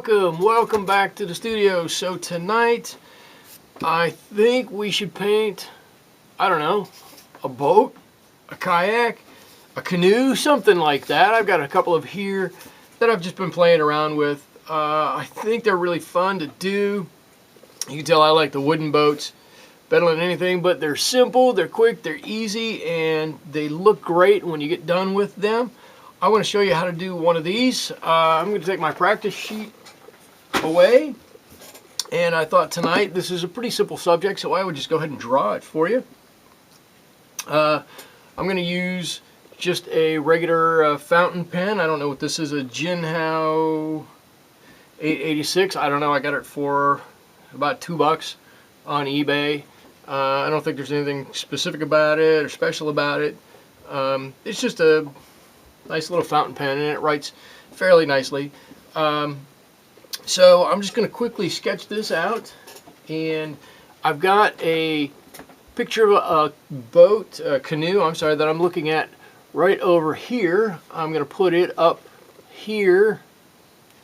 welcome back to the studio. So tonight I think we should paint, I don't know, a boat, a kayak, a canoe, something like that. I've got a couple of here that I've just been playing around with. I think they're really fun to do. You can tell I like the wooden boats better than anything, but they're simple, they're quick, they're easy, and they look great when you get done with them. I want to show you how to do one of these. I'm going to take my practice sheet away, and I thought tonight this is a pretty simple subject, so I would just go ahead and draw it for you. I'm going to use just a regular fountain pen. I don't know what this is, a Jinhao 886. I don't know, I got it for about $2 on eBay. I don't think there's anything specific about it or special about it. It's just a nice little fountain pen, and it writes fairly nicely. So I'm just going to quickly sketch this out, and I've got a picture of a boat, a canoe, I'm sorry, that I'm looking at right over here. I'm going to put it up here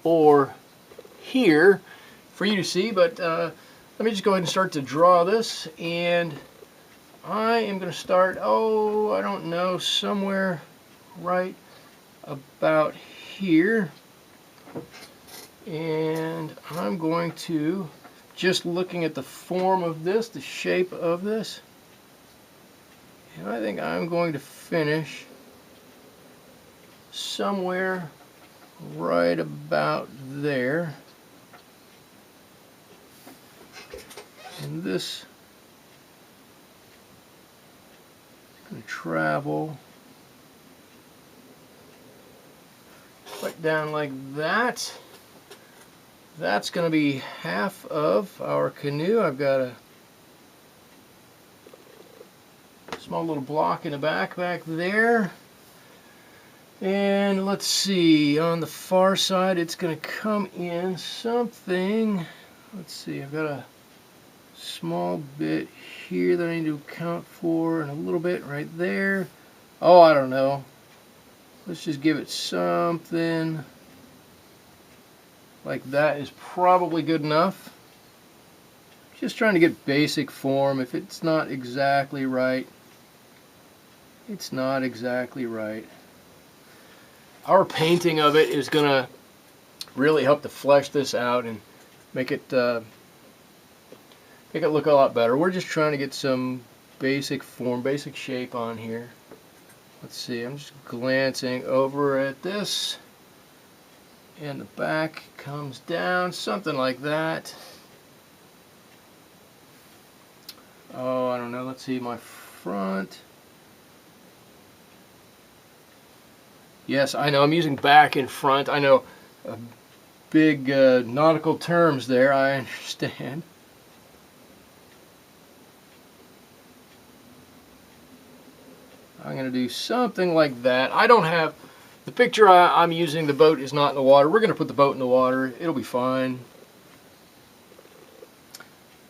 or here for you to see, but let me just go ahead and start to draw this, and I am going to start, I don't know, somewhere right about here. And I'm going to, just looking at the form of this, the shape of this, and I think I'm going to finish somewhere right about there. And this is going to travel right down like that. That's going to be half of our canoe. I've got a small little block in the back there. And let's see, on the far side it's going to come in something. Let's see, I've got a small bit here that I need to account for, and a little bit right there. I don't know. Let's just give it something like that is probably good enough. Just trying to get basic form. If it's not exactly right, it's not exactly right. Our painting of it is going to really help to flesh this out and make it look a lot better. We're just trying to get some basic form, basic shape on here. Let's see, I'm just glancing over at this, and the back comes down, something like that. I don't know, let's see, my front. Yes, I know, I'm using back and front. I know, big nautical terms there, I understand. I'm going to do something like that. I don't have, the picture I'm using, the boat is not in the water. We're going to put the boat in the water. It'll be fine.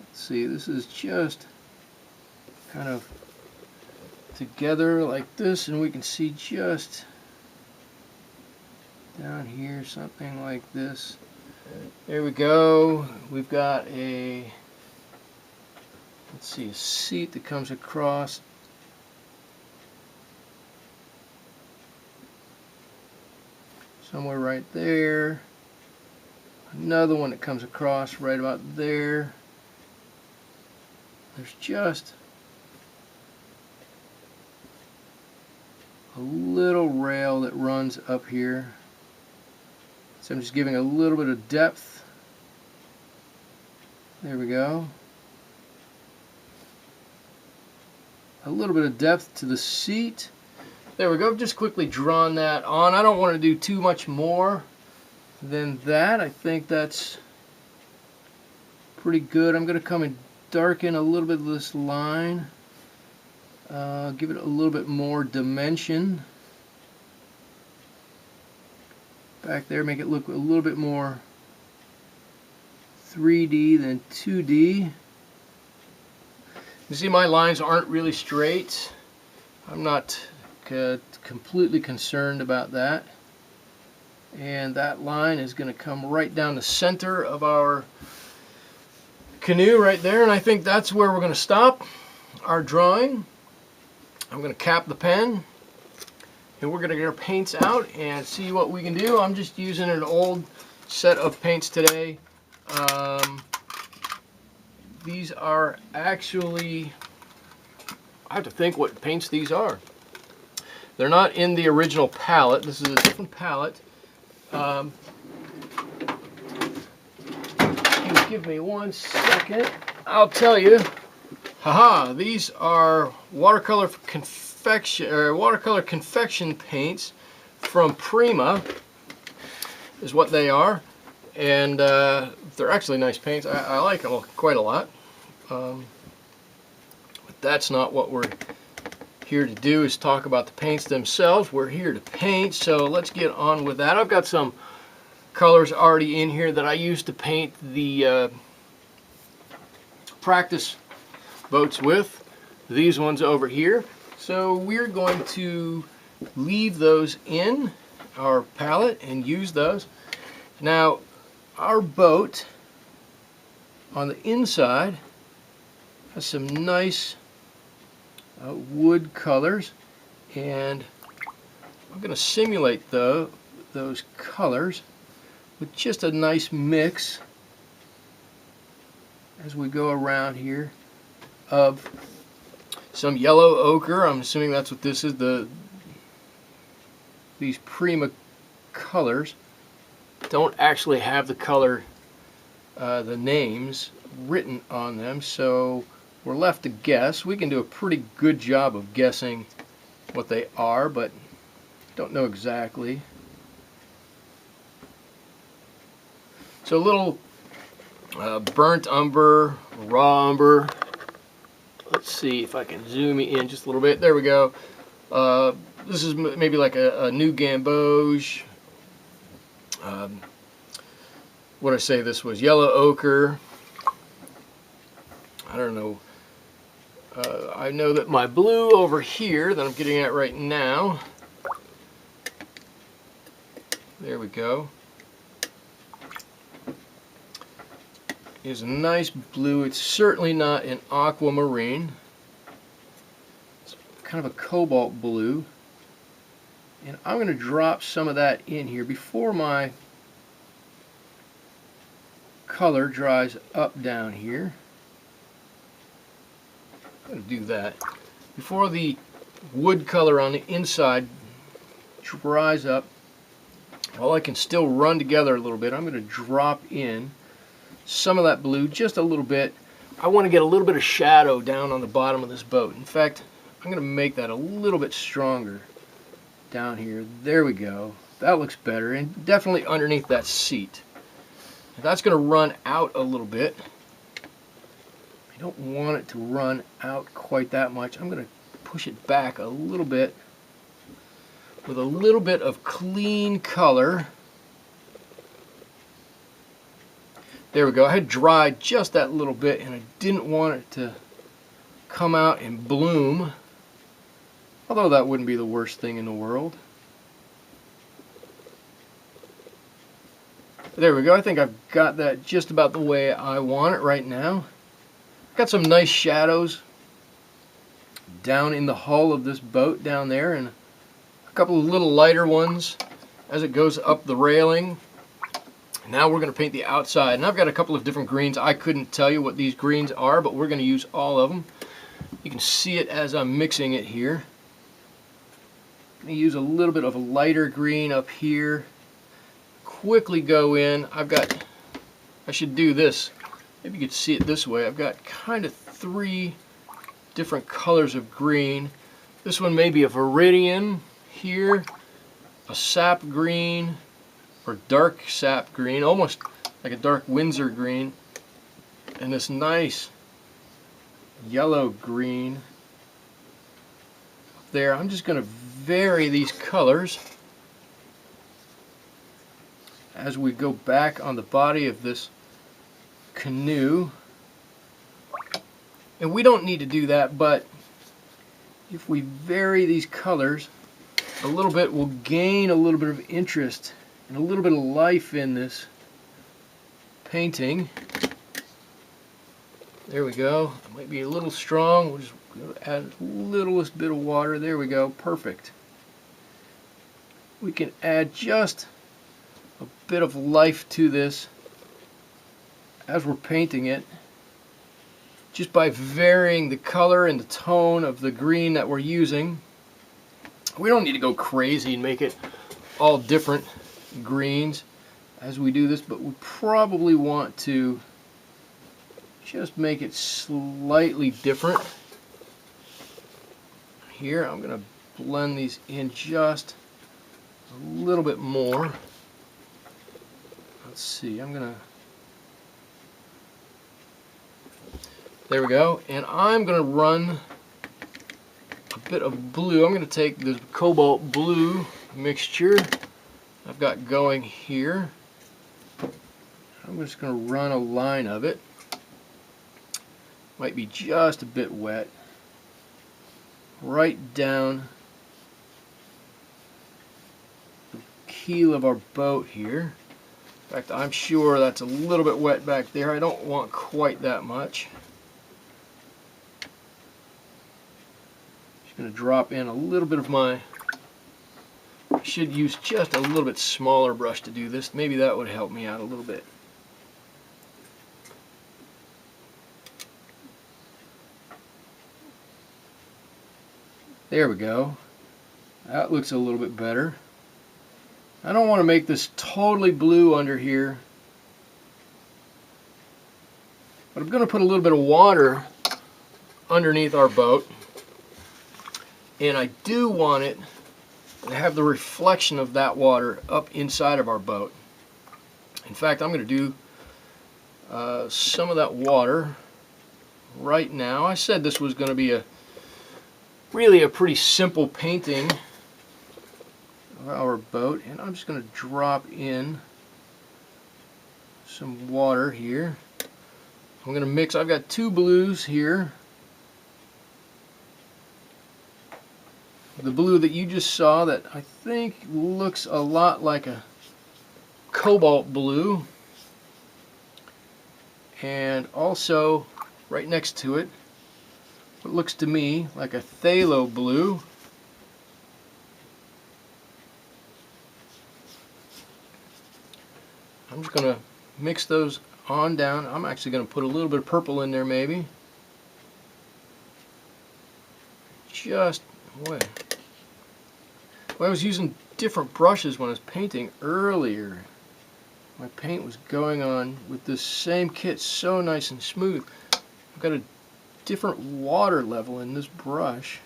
Let's see, this is just kind of together like this, and we can see just down here something like this. There we go. We've got a, let's see, a seat that comes across. Somewhere right there. Another one that comes across right about there. There's just a little rail that runs up here. So I'm just giving a little bit of depth. There we go. A little bit of depth to the seat. There we go, just quickly drawn that on. I don't want to do too much more than that. I think that's pretty good. I'm going to come and darken a little bit of this line. Give it a little bit more dimension. Back there, make it look a little bit more 3D than 2D. You see my lines aren't really straight. I'm not completely concerned about that. And that line is going to come right down the center of our canoe right there, and I think that's where we're going to stop our drawing. I'm going to cap the pen, and we're going to get our paints out and see what we can do. I'm just using an old set of paints today. These are actually, I have to think what paints these are. They're not in the original palette. This is a different palette. Give me 1 second. I'll tell you. Haha! These are watercolor confection paints from Prima, is what they are, and they're actually nice paints. I like them quite a lot. But that's not what we're here to do. Is talk about the paints themselves. We're here to paint, so let's get on with that. I've got some colors already in here that I used to paint the practice boats with. These ones over here. So we're going to leave those in our palette and use those. Now our boat on the inside has some nice wood colors, and I'm going to simulate those colors with just a nice mix as we go around here of some yellow ochre. I'm assuming that's what this is, these Prima colors don't actually have the color, the names written on them, so we're left to guess. We can do a pretty good job of guessing what they are, but don't know exactly. So a little burnt umber, raw umber. Let's see if I can zoom in just a little bit. There we go. This is maybe like a new gamboge. What did I say this was? Yellow ochre. I don't know. I know that my blue over here that I'm getting at right now. There we go. Is a nice blue. It's certainly not an aquamarine. It's kind of a cobalt blue. And I'm going to drop some of that in here before my color dries up down here. I'm going to do that. Before the wood color on the inside dries up, while I can still run together a little bit, I'm going to drop in some of that blue, just a little bit. I want to get a little bit of shadow down on the bottom of this boat. In fact, I'm going to make that a little bit stronger down here. There we go. That looks better, and definitely underneath that seat. That's going to run out a little bit. I don't want it to run out quite that much. I'm going to push it back a little bit with a little bit of clean color. There we go. I had dried just that little bit, and I didn't want it to come out and bloom, although that wouldn't be the worst thing in the world. There we go. I think I've got that just about the way I want it right now. Got some nice shadows down in the hull of this boat down there, and a couple of little lighter ones as it goes up the railing. Now we're going to paint the outside, and I've got a couple of different greens. I couldn't tell you what these greens are, but we're going to use all of them. You can see it as I'm mixing it here. I'm going to use a little bit of a lighter green up here. Quickly go in. I should do this. Maybe you could see it this way. I've got kind of 3 different colors of green. This one may be a Viridian here, a sap green, or dark sap green, almost like a dark Windsor green, and this nice yellow green there. I'm just going to vary these colors as we go back on the body of this canoe. And we don't need to do that, but if we vary these colors a little bit, we'll gain a little bit of interest and a little bit of life in this painting. There we go. It might be a little strong. We'll just add a littlest bit of water. There we go. Perfect. We can add just a bit of life to this as we're painting it, just by varying the color and the tone of the green that we're using. We don't need to go crazy and make it all different greens as we do this, but we probably want to just make it slightly different. Here I'm going to blend these in just a little bit more. Let's see, I'm going to, there we go, and I'm going to run a bit of blue. I'm going to take this cobalt blue mixture I've got going here. I'm just going to run a line of it. Might be just a bit wet. Right down the keel of our boat here. In fact, I'm sure that's a little bit wet back there. I don't want quite that much. Just going to drop in a little bit of my, I should use just a little bit smaller brush to do this. Maybe that would help me out a little bit. There we go. That looks a little bit better. I don't want to make this totally blue under here, but I'm going to put a little bit of water underneath our boat, and I do want it to have the reflection of that water up inside of our boat. In fact, I'm going to do some of that water right now. I said this was going to be really a pretty simple painting of our boat, and I'm just going to drop in some water here. I'm going to mix, I've got two blues here. The blue that you just saw that I think looks a lot like a cobalt blue, and also right next to it what looks to me like a phthalo blue. I'm just going to mix those on down. I'm actually going to put a little bit of purple in there maybe. Just, boy. Well, I was using different brushes when I was painting earlier. My paint was going on with this same kit so nice and smooth. I've got a different water level in this brush.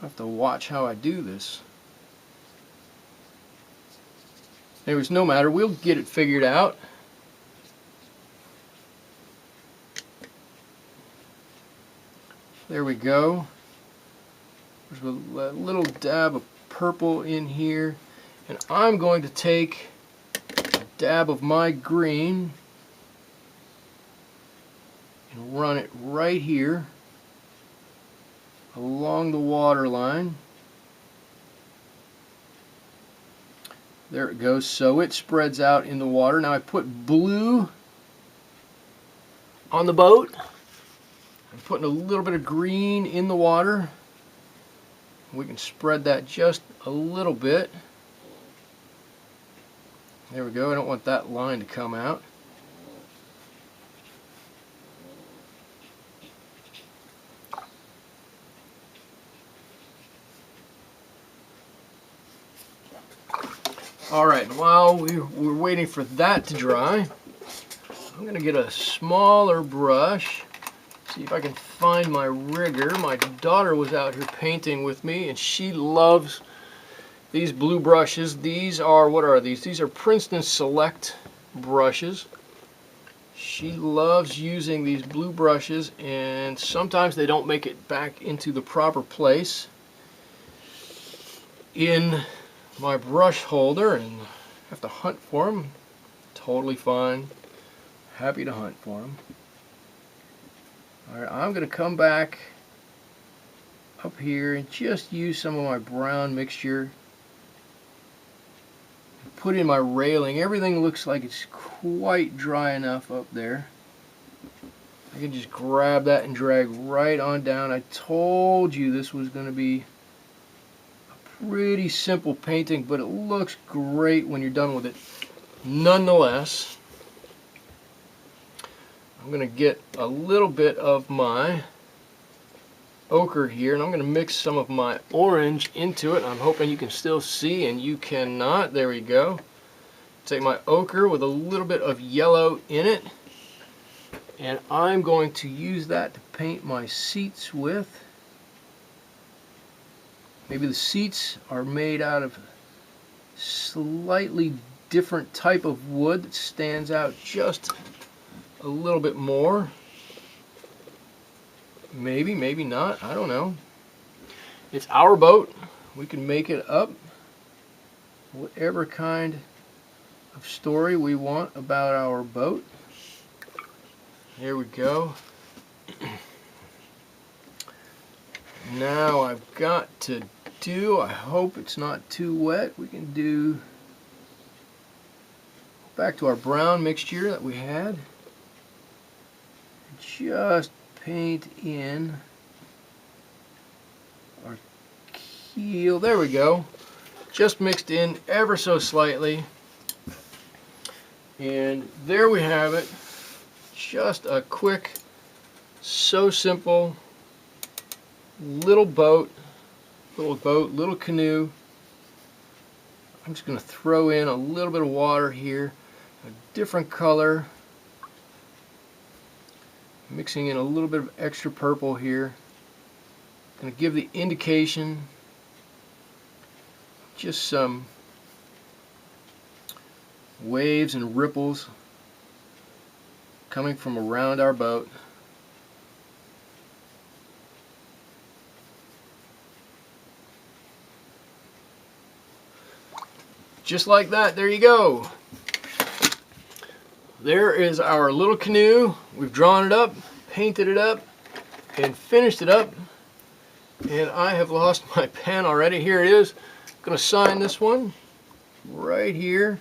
I have to watch how I do this. Anyways, no matter, we'll get it figured out. There we go. There's a little dab of purple in here, and I'm going to take a dab of my green and run it right here along the water line. There it goes. So it spreads out in the water. Now I put blue on the boat. I'm putting a little bit of green in the water. We can spread that just a little bit. There we go. I don't want that line to come out. Alright, while we're waiting for that to dry, I'm going to get a smaller brush, see if I can find my rigger. My daughter was out here painting with me, and she loves these blue brushes. These are, what are these? These are Princeton Select brushes. She loves using these blue brushes, and sometimes they don't make it back into the proper place in my brush holder, and have to hunt for them. Totally fine. Happy to hunt for them. Alright, I'm going to come back up here and just use some of my brown mixture put in my railing. Everything looks like it's quite dry enough up there. I can just grab that and drag right on down. I told you this was going to be a pretty simple painting, but it looks great when you're done with it. Nonetheless, I'm going to get a little bit of my ochre here, and I'm going to mix some of my orange into it. I'm hoping you can still see, and you cannot. There we go. Take my ochre with a little bit of yellow in it, and I'm going to use that to paint my seats with. Maybe the seats are made out of slightly different type of wood that stands out just a little bit more. Maybe, maybe not, I don't know. It's our boat. We can make it up whatever kind of story we want about our boat. Here we go. Now I've got to do, I hope it's not too wet, we can do back to our brown mixture that we had. Just paint in our keel. There we go. Just mixed in ever so slightly. And there we have it. Just a quick, so simple little boat, little canoe. I'm just going to throw in a little bit of water here, a different color, mixing in a little bit of extra purple here. Going to give the indication, just some waves and ripples coming from around our boat. Just like that, there you go. There is our little canoe. We've drawn it up, painted it up, and finished it up. And I have lost my pen already. Here it is. I'm going to sign this one right here.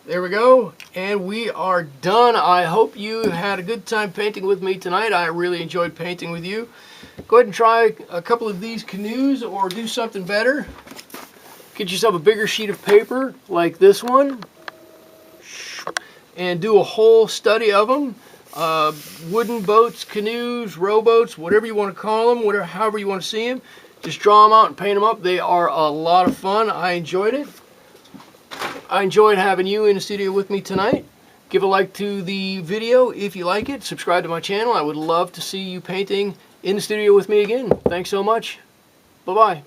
There we go, and we are done. I hope you had a good time painting with me tonight. I really enjoyed painting with you. Go ahead and try a couple of these canoes, or do something better. Get yourself a bigger sheet of paper like this one and do a whole study of them. Wooden boats, canoes, rowboats, whatever you want to call them, however you want to see them. Just draw them out and paint them up. They are a lot of fun. I enjoyed it. I enjoyed having you in the studio with me tonight. Give a like to the video if you like it. Subscribe to my channel. I would love to see you painting in the studio with me again. Thanks so much. Bye-bye.